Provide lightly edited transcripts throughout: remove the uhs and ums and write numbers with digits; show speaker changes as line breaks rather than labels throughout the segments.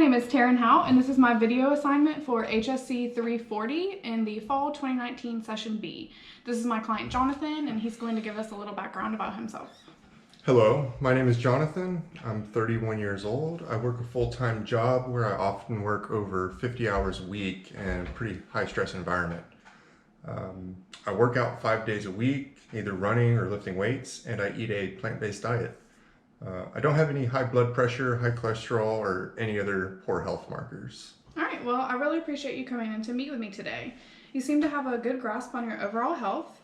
name is Taryn Hout, and this is my video assignment for HSC 340 in the Fall 2019 Session B. This is my client Jonathan, and he's going to give us a little background about himself.
Hello, my name is Jonathan. I'm 31 years old. I work a full-time job where I often work over 50 hours a week in a pretty high-stress environment. I work out 5 days a week, either running or lifting weights, and I eat a plant-based diet. I don't have any high blood pressure, high cholesterol, or any other poor health markers.
All right, well, I really appreciate you coming in to meet with me today. You seem to have a good grasp on your overall health,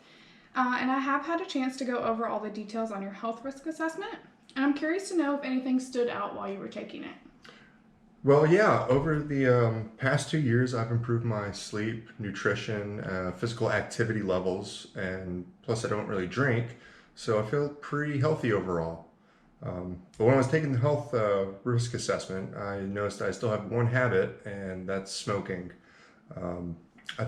and I have had a chance to go over all the details on your health risk assessment, and I'm curious to know if anything stood out while you were taking it.
Well, yeah, over the past 2 years, I've improved my sleep, nutrition, physical activity levels, and plus I don't really drink, so I feel pretty healthy overall. But when I was taking the health risk assessment, I noticed I still have one habit, and that's smoking. I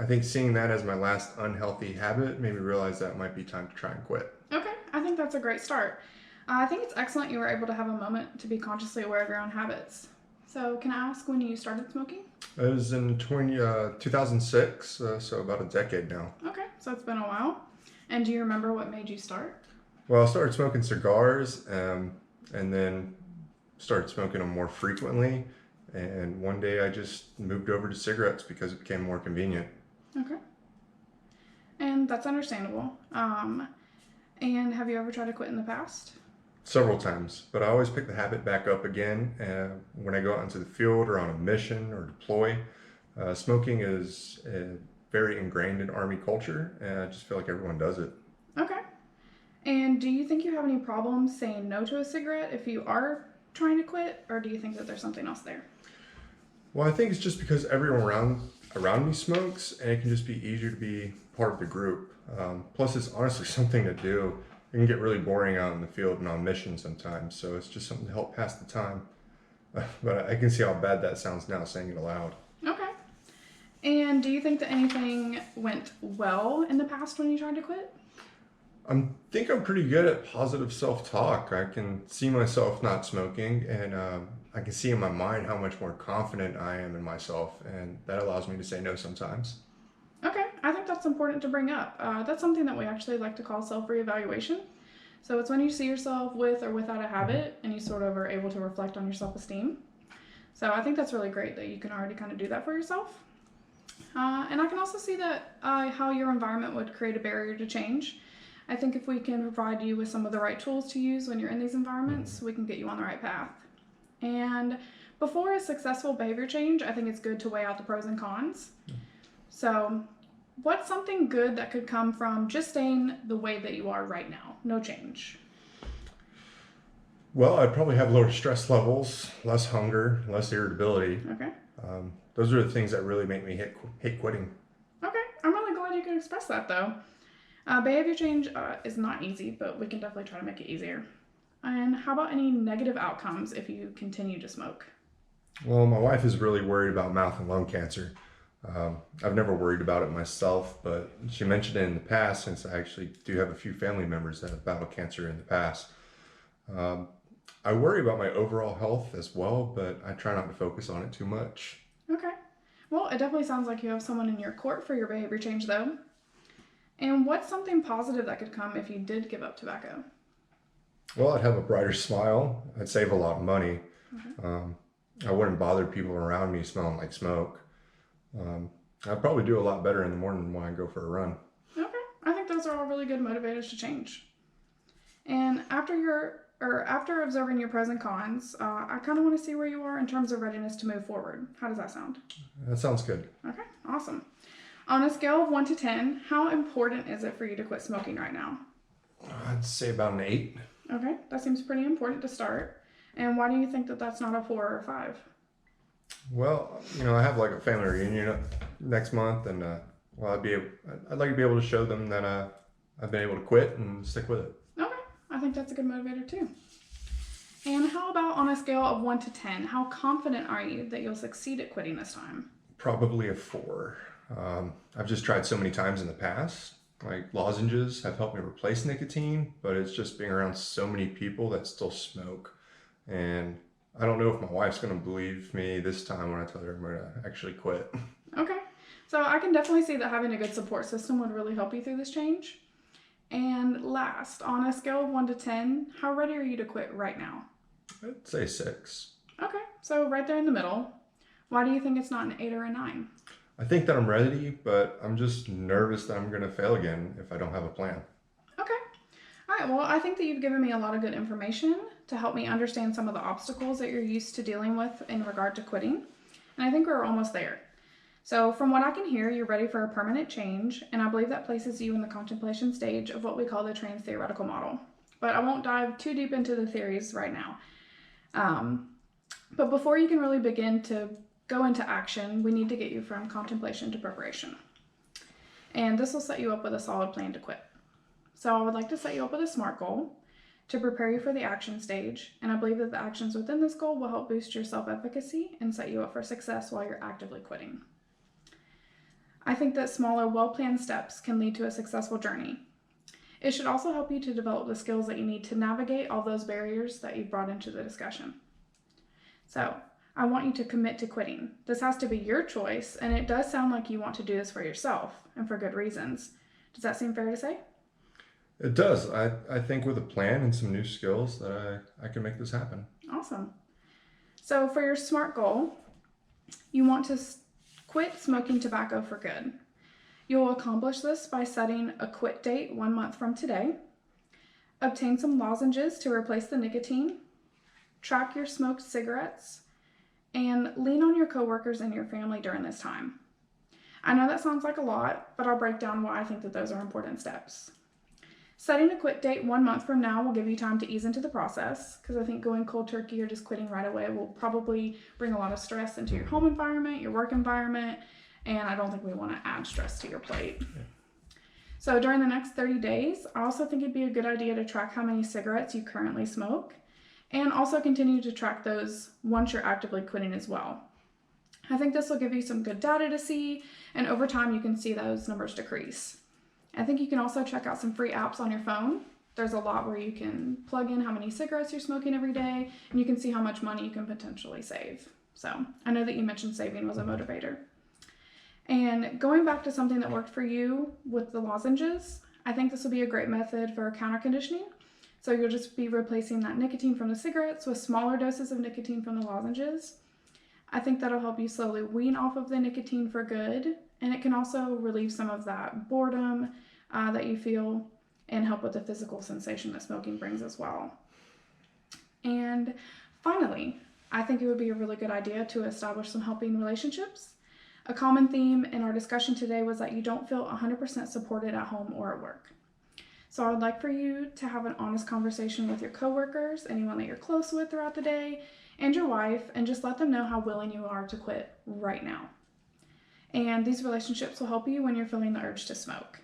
think seeing that as my last unhealthy habit made me realize that it might be time to try and quit.
Okay, I think that's a great start. I think it's excellent you were able to have a moment to be consciously aware of your own habits. So can I ask when you started smoking?
It was in 2006, so about a decade now.
Okay, so it's been a while. And do you remember what made you start?
Well, I started smoking cigars and then started smoking them more frequently. And one day I just moved over to cigarettes because it became more convenient.
Okay. And that's understandable. And have you ever tried to quit in the past?
Several times, but I always pick the habit back up again when I go out into the field or on a mission or deploy. Smoking is very ingrained in Army culture, and I just feel like everyone does it.
Okay. And do you think you have any problems saying no to a cigarette if you are trying to quit, or do you think that there's something else there?
Well, I think it's just because everyone around me smokes, and it can just be easier to be part of the group. Plus, it's honestly something to do. It can get really boring out in the field and on mission sometimes, so it's just something to help pass the time. But I can see how bad that sounds now saying it aloud.
Okay. And do you think that anything went well in the past when you tried to quit?
I think I'm pretty good at positive self-talk. I can see myself not smoking, and I can see in my mind how much more confident I am in myself, and that allows me to say no sometimes.
Okay, I think that's important to bring up. That's something that we actually like to call self-reevaluation. So it's when you see yourself with or without a habit and you sort of are able to reflect on your self-esteem. So I think that's really great that you can already kind of do that for yourself. And I can also see that how your environment would create a barrier to change. I think if we can provide you with some of the right tools to use when you're in these environments, we can get you on the right path. And before a successful behavior change, I think it's good to weigh out the pros and cons. So what's something good that could come from just staying the way that you are right now? No change.
Well, I'd probably have lower stress levels, less hunger, less irritability.
Okay.
Those are the things that really make me hate quitting.
Okay. I'm really glad you could express that, though. Behavior change is not easy, but we can definitely try to make it easier. And how about any negative outcomes if you continue to smoke?
Well, my wife is really worried about mouth and lung cancer. I've never worried about it myself, but she mentioned it in the past since I actually do have a few family members that have battled cancer in the past. I worry about my overall health as well, but I try not to focus on it too much.
Okay. Well, it definitely sounds like you have someone in your court for your behavior change, though. And what's something positive that could come if you did give up tobacco?
Well, I'd have a brighter smile. I'd save a lot of money.
Okay.
I wouldn't bother people around me smelling like smoke. I'd probably do a lot better in the morning when I go for a run.
Okay. I think those are all really good motivators to change. And after observing your pros and cons, I kind of want to see where you are in terms of readiness to move forward. How does that sound?
That sounds good.
Okay, awesome. On a scale of 1 to 10, how important is it for you to quit smoking right now?
I'd say about an 8.
Okay, that seems pretty important to start. And why do you think that that's not a 4 or a 5?
Well, I have like a family reunion next month, and I'd like to be able to show them that I've been able to quit and stick with it.
Okay, I think that's a good motivator too. And how about on a scale of 1 to 10, how confident are you that you'll succeed at quitting this time?
Probably a 4. I've just tried so many times in the past. Like lozenges have helped me replace nicotine, but it's just being around so many people that still smoke. And I don't know if my wife's going to believe me this time when I tell her I'm going to actually quit.
Okay. So I can definitely see that having a good support system would really help you through this change. And last, on a scale of 1 to 10, how ready are you to quit right now?
I'd say 6.
Okay, so right there in the middle. Why do you think it's not an 8 or a 9?
I think that I'm ready, but I'm just nervous that I'm going to fail again if I don't have a plan.
Okay. All right, well, I think that you've given me a lot of good information to help me understand some of the obstacles that you're used to dealing with in regard to quitting. And I think we're almost there. So, from what I can hear, you're ready for a permanent change, and I believe that places you in the contemplation stage of what we call the trans theoretical model. But I won't dive too deep into the theories right now. But before you can really begin to go into action, we need to get you from contemplation to preparation. And this will set you up with a solid plan to quit. So, I would like to set you up with a SMART goal to prepare you for the action stage, and I believe that the actions within this goal will help boost your self-efficacy and set you up for success while you're actively quitting. I think that smaller, well-planned steps can lead to a successful journey. It should also help you to develop the skills that you need to navigate all those barriers that you've brought into the discussion. So, I want you to commit to quitting. This has to be your choice, and it does sound like you want to do this for yourself and for good reasons. Does that seem fair to say?
It does. I think with a plan and some new skills that I can make this happen.
Awesome. So, for your SMART goal, you want to quit smoking tobacco for good. You'll accomplish this by setting a quit date 1 month from today, obtain some lozenges to replace the nicotine, track your smoked cigarettes, and lean on your coworkers and your family during this time. I know that sounds like a lot, but I'll break down why I think that those are important steps. Setting a quit date 1 month from now will give you time to ease into the process, because I think going cold turkey or just quitting right away will probably bring a lot of stress into your home environment, your work environment, and I don't think we want to add stress to your plate. So during the next 30 days, I also think it'd be a good idea to track how many cigarettes you currently smoke, and also continue to track those once you're actively quitting as well. I think this will give you some good data to see, and over time you can see those numbers decrease. I think you can also check out some free apps on your phone. There's a lot where you can plug in how many cigarettes you're smoking every day, and you can see how much money you can potentially save. So I know that you mentioned saving was a motivator. And going back to something that worked for you with the lozenges, I think this will be a great method for counter conditioning. So you'll just be replacing that nicotine from the cigarettes with smaller doses of nicotine from the lozenges. I think that'll help you slowly wean off of the nicotine for good, and it can also relieve some of that boredom that you feel and help with the physical sensation that smoking brings as well. And finally, I think it would be a really good idea to establish some helping relationships. A common theme in our discussion today was that you don't feel 100% supported at home or at work. So I would like for you to have an honest conversation with your coworkers, anyone that you're close with throughout the day, and your wife, and just let them know how willing you are to quit right now. And these relationships will help you when you're feeling the urge to smoke.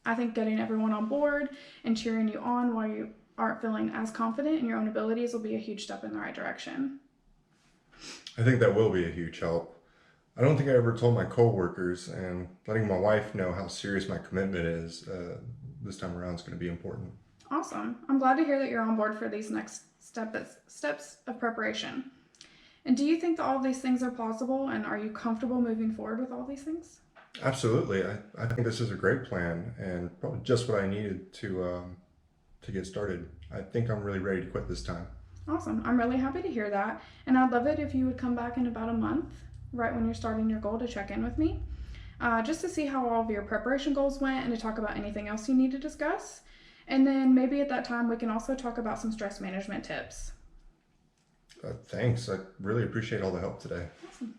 I think getting everyone on board and cheering you on while you aren't feeling as confident in your own abilities will be a huge step in the right direction.
I think that will be a huge help. I don't think I ever told my coworkers, and letting my wife know how serious my commitment is this time around is going to be important.
Awesome. I'm glad to hear that you're on board for these next steps of preparation. And do you think that all of these things are plausible, and are you comfortable moving forward with all these things?
Absolutely. I think this is a great plan and probably just what I needed to get started. I think I'm really ready to quit this time.
Awesome. I'm really happy to hear that. And I'd love it if you would come back in about a month, right when you're starting your goal, to check in with me, just to see how all of your preparation goals went and to talk about anything else you need to discuss. And then maybe at that time we can also talk about some stress management tips.
Thanks. I really appreciate all the help today.
Awesome.